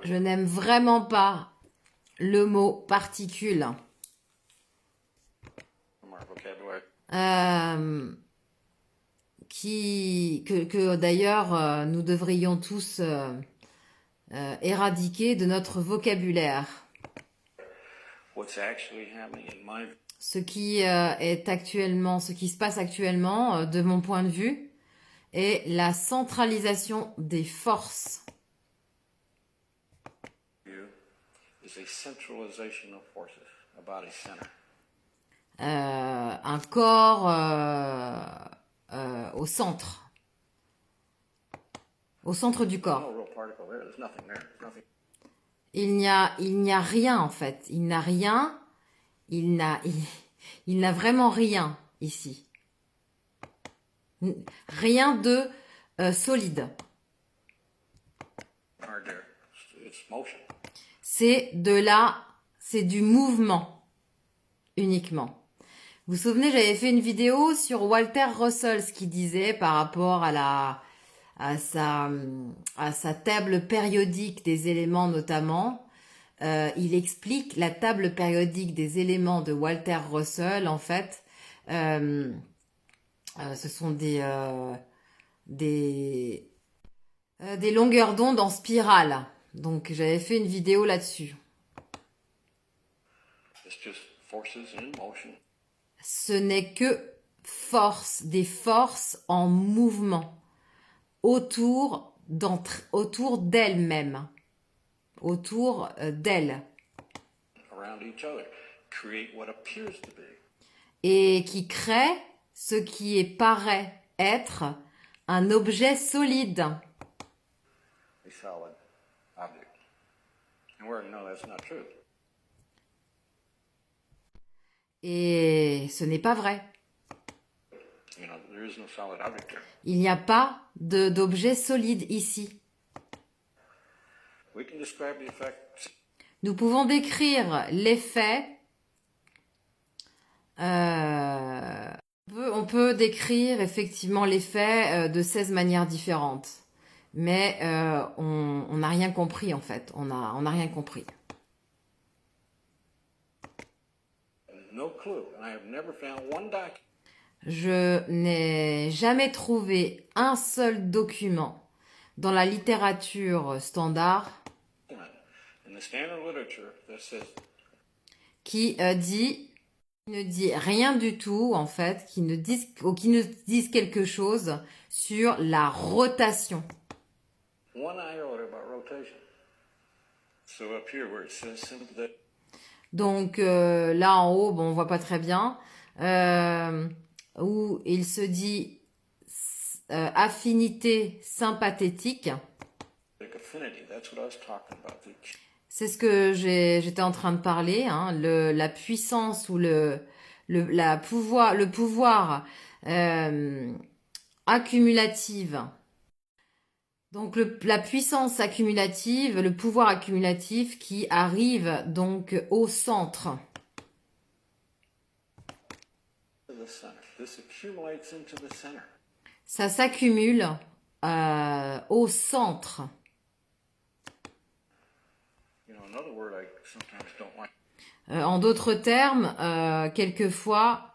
Je n'aime vraiment pas le mot particule. Euh, que d'ailleurs nous devrions tous éradiquer de notre vocabulaire. Ce qui ce qui se passe actuellement, de mon point de vue, est la centralisation des forces. Un corps au centre du corps. Il n'y a rien en fait. Il n'a rien. Il n'a vraiment rien ici. Rien de solide. C'est du mouvement uniquement. Vous vous souvenez, j'avais fait une vidéo sur Walter Russell, ce qu'il disait par rapport à sa table périodique des éléments notamment. Il explique la table périodique des éléments de Walter Russell. En fait, ce sont des longueurs d'onde en spirale. Donc, j'avais fait une vidéo là-dessus. Ce n'est que des forces en mouvement autour d'elle-même, autour d'elle, et qui crée ce qui paraît être un objet solide. Et ce n'est pas vrai. Il n'y a pas d'objet solide ici. Nous pouvons décrire l'effet. On peut décrire effectivement l'effet de 16 manières différentes. Mais on n'a rien compris en fait. On n'a rien compris. Je n'ai jamais trouvé un seul document dans la littérature standard qui ne dit rien du tout en fait, qui ne disent quelque chose sur la rotation. Donc là en haut, bon, on voit pas très bien, où il se dit affinité sympathétique. C'est ce que j'étais en train de parler, hein, la puissance ou le pouvoir accumulative. Donc la puissance accumulative, le pouvoir accumulatif qui arrive donc au centre. Ça s'accumule au centre. En d'autres termes, quelquefois,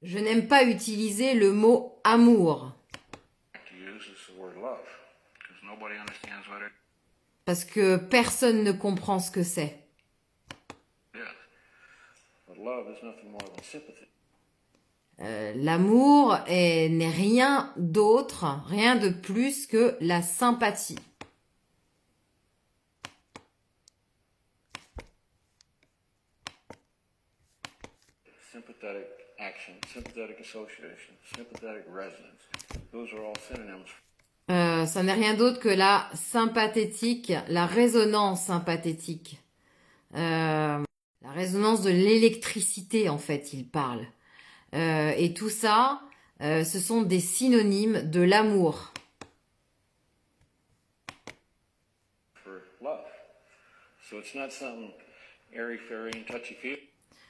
je n'aime pas utiliser le mot amour. Parce que personne ne comprend ce que c'est. L'amour n'est rien d'autre, rien de plus que la sympathie. Sympathetic action, sympathetic association, sympathetic resonance. Those are all synonyms. Ça n'est rien d'autre que la sympathétique, la résonance sympathétique. La résonance de l'électricité, en fait, il parle. Et tout ça, ce sont des synonymes de l'amour.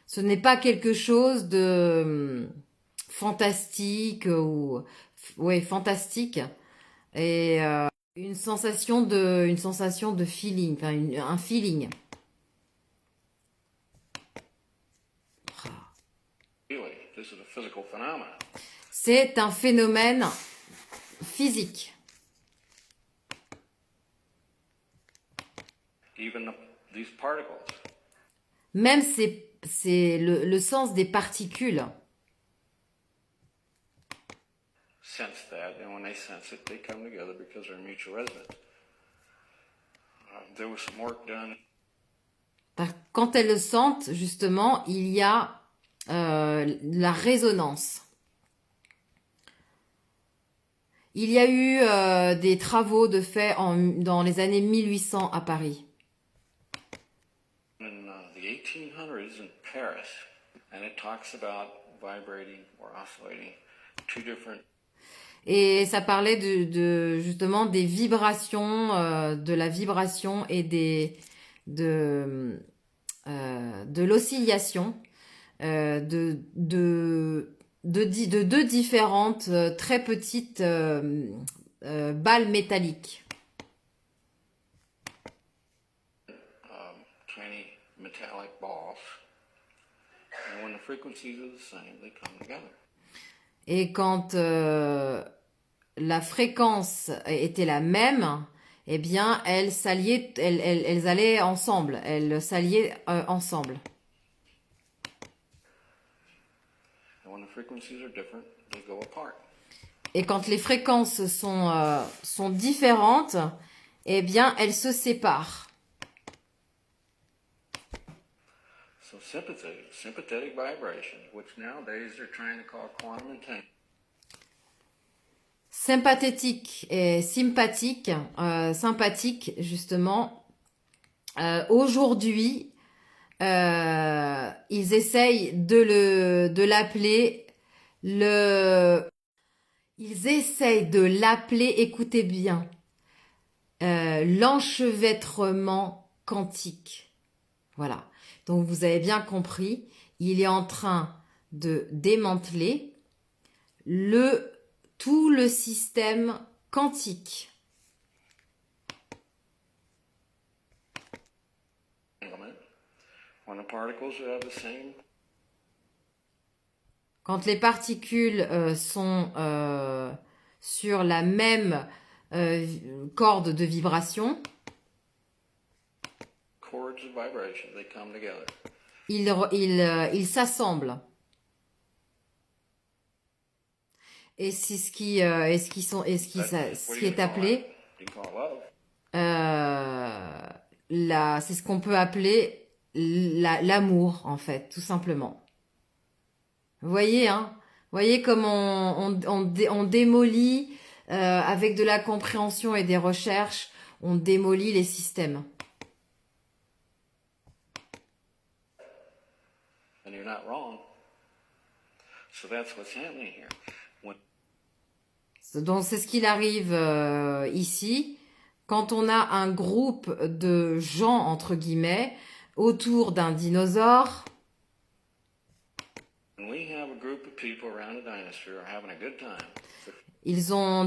Ce n'est pas quelque chose de fantastique ou fantastique. Et une sensation de feeling, enfin un feeling. Really, this is a physical phenomenon. C'est un phénomène physique. Even these particles. Même c'est le sens des particules. Sense that, and when they sense it, they come together because they're mutual resonance. There was some work done. Quand elles le sentent, justement, il y a la résonance. Il y a eu des travaux de fait dans les années 1800 à Paris. In the 1800s in Paris, and it talks about vibrating or oscillating two different. Et ça parlait justement des vibrations, de la vibration et de l'oscillation de deux différentes très petites balles métalliques. 20 metallic balls, and when the frequencies are the same, they come together. Et quand la fréquence était la même, eh bien, elles allaient ensemble. Elles s'alliaient ensemble. And when the frequencies are different, they go apart. Et quand les fréquences sont différentes, eh bien, elles se séparent. So sympathetic vibration, which nowadays they're trying to call quantum entanglement. Sympathétique et sympathique, sympathique justement. Aujourd'hui, ils essayent de l'appeler Ils essayent de l'appeler, écoutez bien, l'enchevêtrement quantique. Voilà. Donc vous avez bien compris, il est en train de démanteler tout le système quantique. When the particles have the same. Quand les particules sont sur la même corde de vibration, Chords of vibration, they come together. ils s'assemblent. Et c'est ce qui est appelé, You can call love. c'est ce qu'on peut appeler l'amour, en fait, tout simplement. Vous voyez, hein? Vous voyez comme on démolit, avec de la compréhension et des recherches, on démolit les systèmes. And you're not wrong. So that's what's happening here. Donc c'est ce qu'il arrive ici, quand on a un groupe de gens, entre guillemets, autour d'un dinosaure. When we have a group of people around a dinosaur having a good time. Ils ont un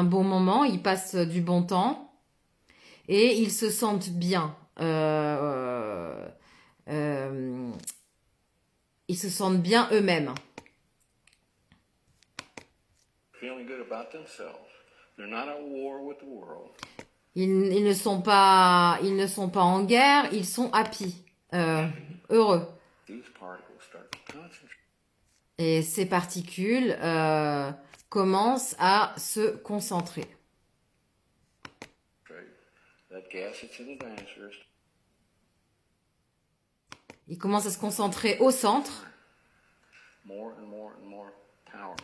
bon moment, ils passent du bon temps et ils se sentent bien. Ils se sentent bien eux-mêmes. Feeling good about themselves. They're not at war with the world. Ils ne sont pas en guerre, ils sont happy, heureux. These particles start to concentrate. Et ces particules commencent à se concentrer. That gas that's in the dinosaurs. Ils commencent à se concentrer au centre. More and more and more power.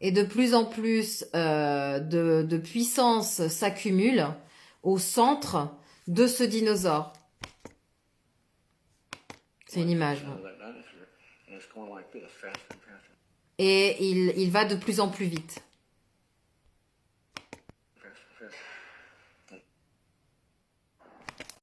Et de plus en plus de puissance s'accumule au centre de ce dinosaure. C'est une image. Bon. Et il va de plus en plus vite.